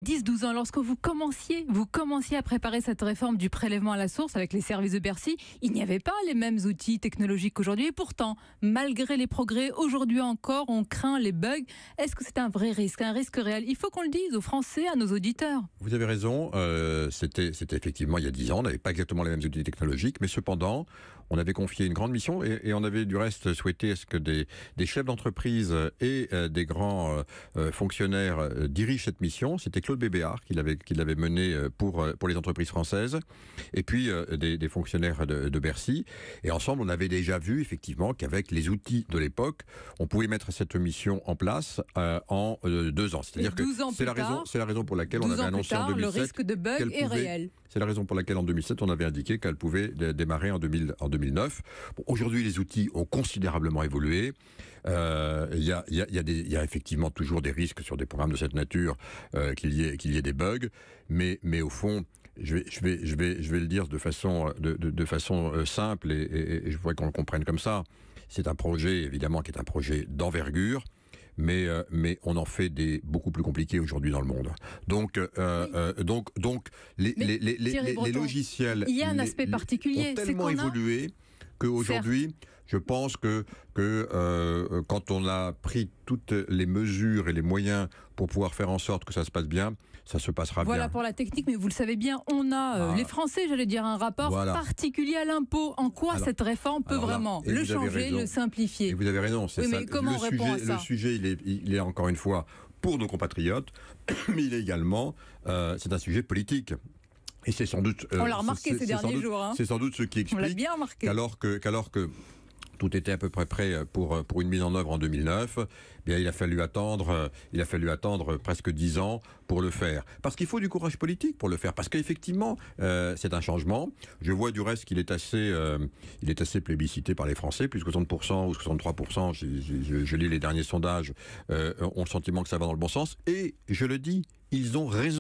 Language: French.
10-12 ans, lorsque vous commenciez à préparer cette réforme du prélèvement à la source avec les services de Bercy, il n'y avait pas les mêmes outils technologiques qu'aujourd'hui. Et pourtant, malgré les progrès, aujourd'hui encore, on craint les bugs. Est-ce que c'est un vrai risque, un risque réel? Il faut qu'on le dise aux Français, à nos auditeurs. Vous avez raison, c'était effectivement il y a 10 ans, on n'avait pas exactement les mêmes outils technologiques, mais cependant, on avait confié une grande mission et on avait du reste souhaité ce que des chefs d'entreprise et des grands fonctionnaires dirigent cette mission. C'était Claude Bébéar qui l'avait mené pour les entreprises françaises, et puis des fonctionnaires de Bercy. Et ensemble, on avait déjà vu effectivement qu'avec les outils de l'époque, on pouvait mettre cette mission en place en 2 ans. C'est-à-dire que c'est la raison pour laquelle on avait annoncé en 2007 le risque de bug est réel. C'est la raison pour laquelle en 2007, on avait indiqué qu'elle pouvait démarrer en 2009. Bon, aujourd'hui, les outils ont considérablement évolué. Il y a effectivement toujours des risques sur des programmes de cette nature qu'il y ait des bugs, mais au fond, je vais le dire de façon simple et je voudrais qu'on le comprenne comme ça. C'est un projet évidemment qui est un projet d'envergure. Mais on en fait des beaucoup plus compliqués aujourd'hui dans le monde. Donc les logiciels, il y a un aspect particulier, ont tellement évolué qu'aujourd'hui, je pense que quand on a pris toutes les mesures et les moyens pour pouvoir faire en sorte que ça se passe bien, ça se passera bien. Voilà pour la technique, mais vous le savez bien, on a, les Français, j'allais dire, un rapport particulier à l'impôt. En quoi cette réforme peut vraiment le changer, le simplifier? Et vous avez raison, c'est ça. Mais comment on répond à ça? Le sujet, il est encore une fois pour nos compatriotes, mais il est également, c'est un sujet politique. Et c'est sans doute... on l'a remarqué ces derniers jours. C'est sans doute ce qui explique qu'alors que tout était à peu près prêt pour une mise en œuvre en 2009, bien, il a fallu attendre presque 10 ans pour le faire. Parce qu'il faut du courage politique pour le faire. Parce qu'effectivement, c'est un changement. Je vois du reste qu'il est assez plébiscité par les Français, plus que 60% ou 63%, je lis les derniers sondages, ont le sentiment que ça va dans le bon sens. Et je le dis, ils ont raison.